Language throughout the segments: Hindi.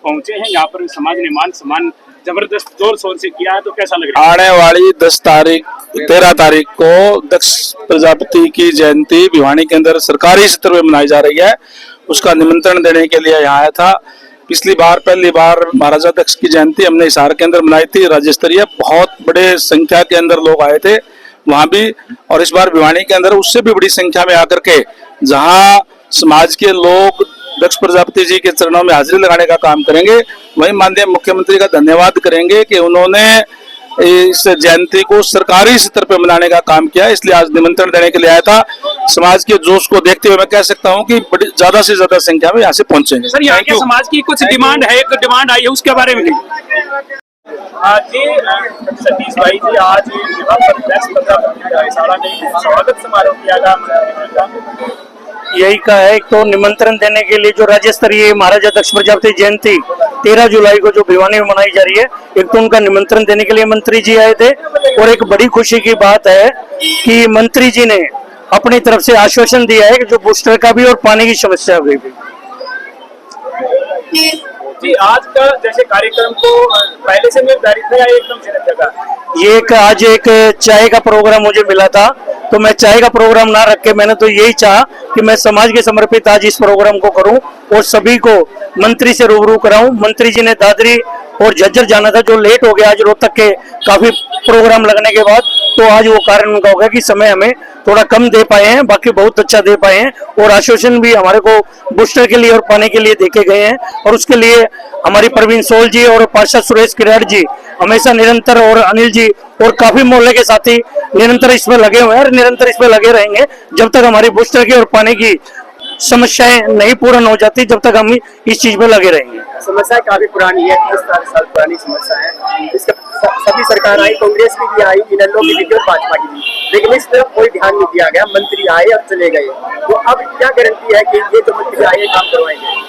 पहुंचे हैं, यहाँ पर समाज ने मान सम्मान जबरदस्त जोर शोर से किया है, तो कैसा लग रहा है? आने वाली 13 तारीख को दक्ष प्रजापति की जयंती भिवानी के अंदर सरकारी स्तर पर मनाई जा रही है, उसका निमंत्रण देने के लिए यहाँ आया था। पिछली बार पहली बार महाराजा दक्ष की जयंती हमने हिसार के अंदर मनाई थी, राज्य स्तरीय, बहुत बड़े संख्या के अंदर लोग आए थे वहां भी, और इस बार भिवानी के अंदर उससे भी बड़ी संख्या में आकर के जहां समाज के लोग दक्ष प्रजापति जी के चरणों में हाजिरी लगाने का काम करेंगे, वहीं माननीय मुख्यमंत्री का धन्यवाद करेंगे कि उन्होंने इस जयंती को सरकारी स्तर पर मनाने का काम किया। इसलिए आज निमंत्रण देने के लिए आया था। समाज के जोश को देखते हुए मैं कह सकता हूं कि ज्यादा से ज्यादा संख्या में यहाँ से पहुंचेंगे। सर, यहाँ के समाज की कुछ डिमांड है, एक डिमांड आई है, उसके बारे में जी सतीश भाई जी, आज यहाँ पर दक्ष प्रजापति का स्वागत समारोह किया गया। यही का है, एक तो निमंत्रण देने के लिए जो राज्य स्तरीय महाराजा दक्ष प्रजापति जयंती 13 जुलाई को जो भिवानी में मनाई जा रही है, एक तो उनका निमंत्रण देने के लिए मंत्री जी आए थे, और एक बड़ी खुशी की बात है कि मंत्री जी ने अपनी तरफ से आश्वासन दिया है कि जो बूस्टर का भी और पानी की समस्या भी। जी, आज का जैसे कार्यक्रम को पहले से निर्धारित है या एकदम से रखा? ये आज एक चाय का प्रोग्राम मुझे मिला था, तो मैं चाय का प्रोग्राम ना रख के मैंने तो यही चाहा कि मैं समाज के समर्पित आज इस प्रोग्राम को करूं और सभी को मंत्री से रूबरू कराऊं। मंत्री जी ने दादरी और झज्जर जाना था, जो लेट हो गया आज रोहतक के काफी प्रोग्राम लगने के बाद, तो आज वो कारण उनका हो गया कि समय हमें थोड़ा कम दे पाए हैं, बाकी बहुत अच्छा दे पाए हैं, और आश्वासन भी हमारे को बूस्टर के लिए और पानी के लिए देखे गए हैं, और उसके लिए हमारी प्रवीण सोल जी और पार्षद सुरेश किराड़ जी हमेशा निरंतर, और अनिल जी और काफी मोहल्ले के साथी निरंतर इसमें लगे हुए हैं और निरंतर इसमें लगे रहेंगे जब तक हमारी बूस्टर की और पानी की समस्याएं नहीं पूर्ण हो जाती, जब तक हम इस चीज में लगे रहेंगे। समस्या काफी पुरानी है, 30 साल पुरानी समस्या है। इसका सभी सरकार आई, कांग्रेस की भी आई, इनेलो की भी और भाजपा की भी, लेकिन इस तरफ कोई ध्यान नहीं दिया गया। मंत्री आए और चले गए, तो अब क्या गारंटी है कि ये जो मंत्री आए काम करवाएंगे?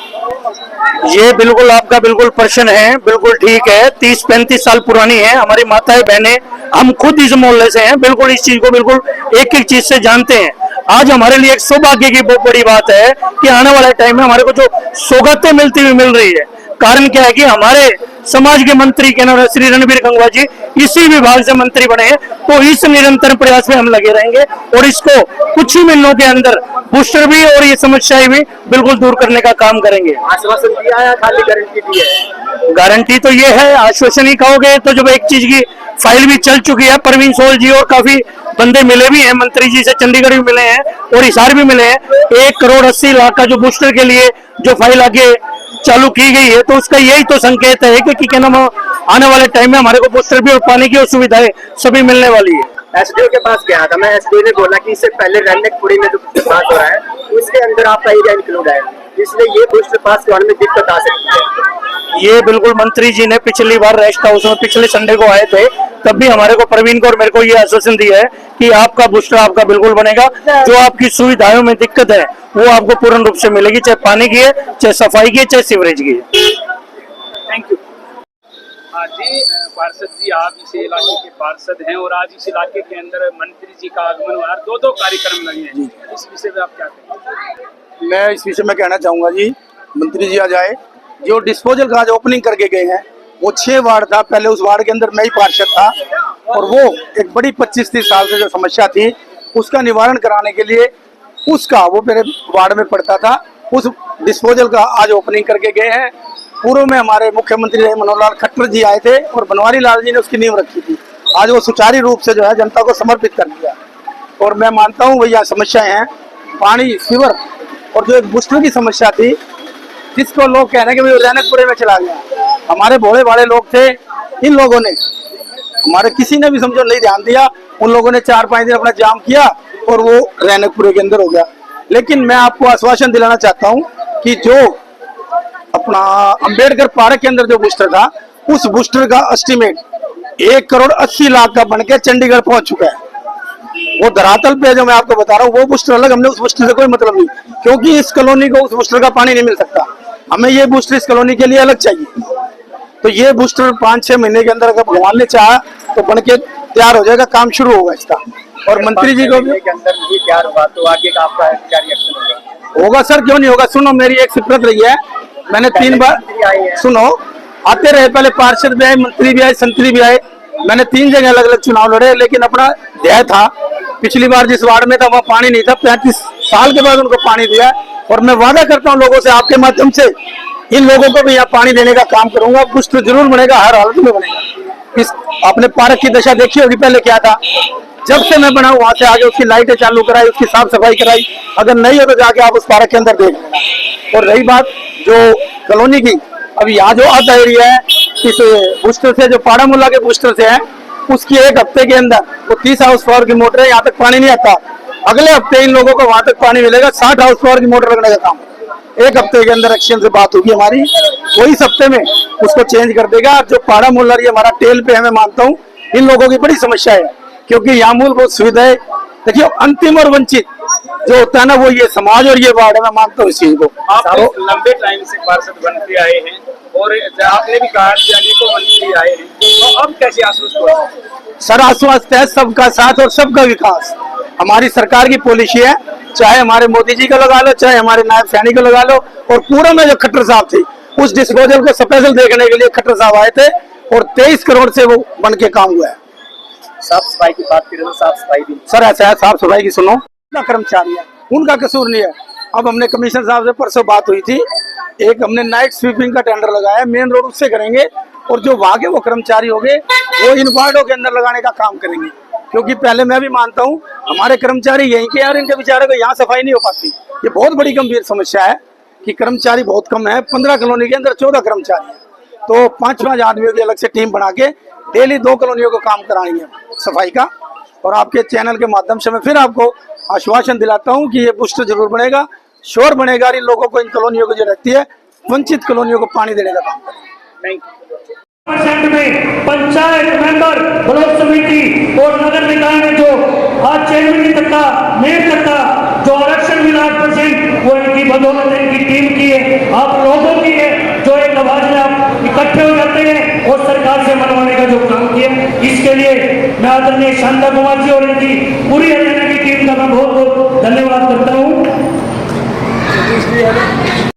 ये बिल्कुल आपका बिल्कुल प्रश्न है, बिल्कुल ठीक है। 30-35 साल पुरानी है, हमारी माताएं बहनें, हम खुद इस मोहल्ले से हैं, बिल्कुल इस चीज को बिल्कुल एक एक चीज से जानते हैं। आज हमारे लिए एक सौभाग्य की बहुत बड़ी बात है कि आने वाले टाइम में हमारे को जो सौगातें मिलती हुई मिल रही है, कारण क्या है कि हमारे समाज के मंत्री के नाम श्री रणबीर गंगवा जी इसी विभाग से मंत्री बने हैं, तो इस निरंतर प्रयास में हम लगे रहेंगे और इसको कुछ ही महीनों के अंदर बूस्टर भी और ये समस्याएं भी बिल्कुल दूर करने का काम करेंगे। आश्वासन दिया है, खाली गारंटी दी है? गारंटी तो ये है, आश्वासन ही कहोगे तो जब एक चीज की फाइल भी चल चुकी है, प्रवीण सोल जी और काफी बंदे मिले भी हैं, मंत्री जी से चंडीगढ़ भी मिले हैं और हिसार भी मिले हैं। 1,80,00,000 का जो बूस्टर के लिए जो फाइल आगे चालू की गई है, तो उसका यही तो संकेत है कि क्या नाम आने वाले टाइम में हमारे को बूस्टर भी और पानी की सुविधाएं सभी मिलने वाली है। एसडीओ के पास गया था मैं, एसडीओ ने बोला कि इससे पहले रैनकपुरी में जो पास हो रहा है उसके अंदर आपका एरिया इंक्लूड है, इसलिए ये बूस्टर पास करवाने में दिक्कत आ सकती है। ये बिल्कुल मंत्री जी ने पिछली बार रेस्ट हाउस में पिछले संडे को आए थे, तब भी हमारे को प्रवीण को और मेरे को ये आश्वासन दिया है कि आपका बूस्टर आपका बिल्कुल बनेगा, जो आपकी सुविधाओं में दिक्कत है वो आपको पूर्ण रूप से मिलेगी, चाहे पानी की है, चाहे सफाई की है, चाहे सीवरेज की है। Thank you. जी पार्षद जी, आप इस इलाके के पार्षद हैं और आज इस इलाके के अंदर मंत्री जी का आगमन हुआ, 2 कार्यक्रम लगे हैं, इस विषय में आप क्या कहेंगे? मैं इस विषय में कहना चाहूंगा जी, मंत्री जी आज आए, जो डिस्पोजल का आज ओपनिंग करके गए हैं, वो 6 वार्ड था, पहले उस वार्ड के अंदर मैं ही पार्षद था, और वो एक बड़ी 25-30 साल से जो समस्या थी उसका निवारण कराने के लिए उसका वो मेरे वार्ड में पड़ता था, उस डिस्पोजल का आज ओपनिंग करके गए हैं। पूर्व में हमारे मुख्यमंत्री मनोहर लाल खट्टर जी आए थे और बनवारी लाल जी ने उसकी नींव रखी थी, आज वो सुचारू रूप से जो है जनता को समर्पित कर दिया। और मैं मानता हूँ भैया समस्याएं हैं, पानी, सीवर और जो एक बूस्टर की समस्या थी, जिसको लोग कह रहे हैं कि रैनकपुरे में चला गया, हमारे भोले भाले लोग थे, इन लोगों ने हमारे किसी ने भी समझो नहीं ध्यान दिया, उन लोगों ने 4-5 दिन अपना जाम किया और वो रैनकपुरे के अंदर हो गया। लेकिन मैं आपको आश्वासन दिलाना चाहता हूँ कि जो अपना अंबेडकर पार्क के अंदर जो बूस्टर था, उस बूस्टर का एस्टीमेट 1,80,00,000 का बनके चंडीगढ़ पहुंच चुका है। वो धरातल पे जो मैं आपको बता रहा हूँ, वो बूस्टर अलग, हमने उस बूस्टर से कोई मतलब नहीं, क्योंकि इस कॉलोनी को उस बूस्टर का पानी नहीं मिल सकता, हमें ये बूस्टर इस कॉलोनी के लिए अलग चाहिए। तो ये बूस्टर 5-6 महीने के अंदर अगर भगवान ने चाहा तो बन के तैयार हो जाएगा, काम शुरू होगा इसका। और मंत्री जी को भी के अंदर नहीं तैयार होगा तो आगे का आपका क्या रिएक्शन होगा? होगा सर, क्यों नहीं होगा। सुनो, मेरी एक सिफरत रही है, मैंने 3 बार, मंत्री आए हैं। सुनो, आते रहे, पहले पार्षद भी आए, मंत्री भी आए, संतरी भी आए। मैंने 3 जगह अलग अलग चुनाव लड़े, लेकिन अपना ध्येय था, पिछली बार जिस वार्ड में था वहाँ पानी नहीं था, 35 साल के बाद उनको पानी दिया। और मैं वादा करता हूँ लोगों से, आपके माध्यम से इन लोगों को भी यहाँ पानी देने का काम करूंगा। पुष्ट जरूर बनेगा, हर हालत में बनेगा। इस आपने पार्क की दशा देखी होगी, पहले क्या था, जब से मैं बना हूं वहां से आगे उसकी लाइटें चालू कराई, उसकी साफ सफाई कराई। अगर नहीं हो तो जाके आप उस पार्क के अंदर देख लेना। और रही बात जो कॉलोनी की, अभी यहाँ जो आता एरिया है इस बूस्टर से, जो पाड़ा मुल्ला के बूस्टर से है, उसकी 1 हफ्ते के अंदर वो 30 हाउस पावर की मोटर है, यहाँ तक पानी नहीं आता। अगले हफ्ते इन लोगों को वहां तक पानी मिलेगा, 60 हाउस पावर की मोटर लगने का काम। 1 हफ्ते के अंदर एक्शन से बात होगी हमारी, वही हफ्ते में उसको चेंज कर देगा। जो पाड़ा मुल्ला ये हमारा टेल पे है, मैं मानता हूँ इन लोगों की बड़ी समस्या है, क्योंकि यहाँ मूलभूत सुविधाएं देखिए, अंतिम और वंचित जो होता है ना, वो ये समाज और ये वार्ड है। मैं मानता हूँ इस चीज को। आप लंबे टाइम से पार्षद बनते आए हैं और आपने भी कहा कि अनेकों मंत्री आए हैं, तो अब कैसे आश्वस्त हुआ? सर आश्वस्त है, सबका साथ और सबका विकास हमारी सरकार की पॉलिसी है। चाहे हमारे मोदी जी का लगा लो, चाहे हमारे नायब सैनी को लगा लो। और पूरा में जो खट्टर साहब थे, उस डिस्पोजल को स्पेशल देखने के लिए खट्टर साहब आए थे और 23 करोड़ से वो बन के काम हुआ है। साफ सफाई की बात करें तो साफ सफाई भी सर ऐसा है, साफ सफाई की सुनो, उनका कर्मचारी है, उनका कसूर नहीं है। अब हमने कमिश्नर साहब से परसों बात हुई थी, एक हमने नाइट स्वीपिंग का टेंडर लगाया, मेन रोड उससे करेंगे। और जो वहां के वो कर्मचारी होंगे वो इन वार्डों के अंदर लगाने का काम करेंगे। क्योंकि पहले मैं भी मानता हूँ हमारे कर्मचारी यहीं के, यार इनके बेचारे को यहाँ सफाई नहीं हो पाती। ये बहुत बड़ी गंभीर समस्या है कि कर्मचारी बहुत कम है। 15 कॉलोनी के अंदर 14 कर्मचारी है, तो 5-5 आदमियों की अलग से टीम बना के डेली 2 कॉलोनियों को काम कराएंगे सफाई का। और आपके चैनल के माध्यम से मैं फिर आपको आश्वासन दिलाता हूँ कि ये पुष्ट जरूर बनेगा, शोर बनेगा। इन लोगों को, इन कॉलोनियों को जो रहती है वंचित कॉलोनियों को पानी देने का काम करेंगे। Thank you. % में पंचायत मेंबर, ब्लॉक समिति और नगर निकाय में जो आज चेयरमैन तक का, मेयर तक का जो आरक्षण मिला 8%, वो इनकी बदौलत, इनकी टीम की है, आप लोगों की है, जो एक आवाज में आप इकट्ठे हो जाते हैं और सरकार से मनवाने का जो काम किया। इसके लिए मैं आदरणीय शांता कुमार जी और इनकी पूरी हरियाणा की टीम का मैं बहुत बहुत धन्यवाद करता हूँ।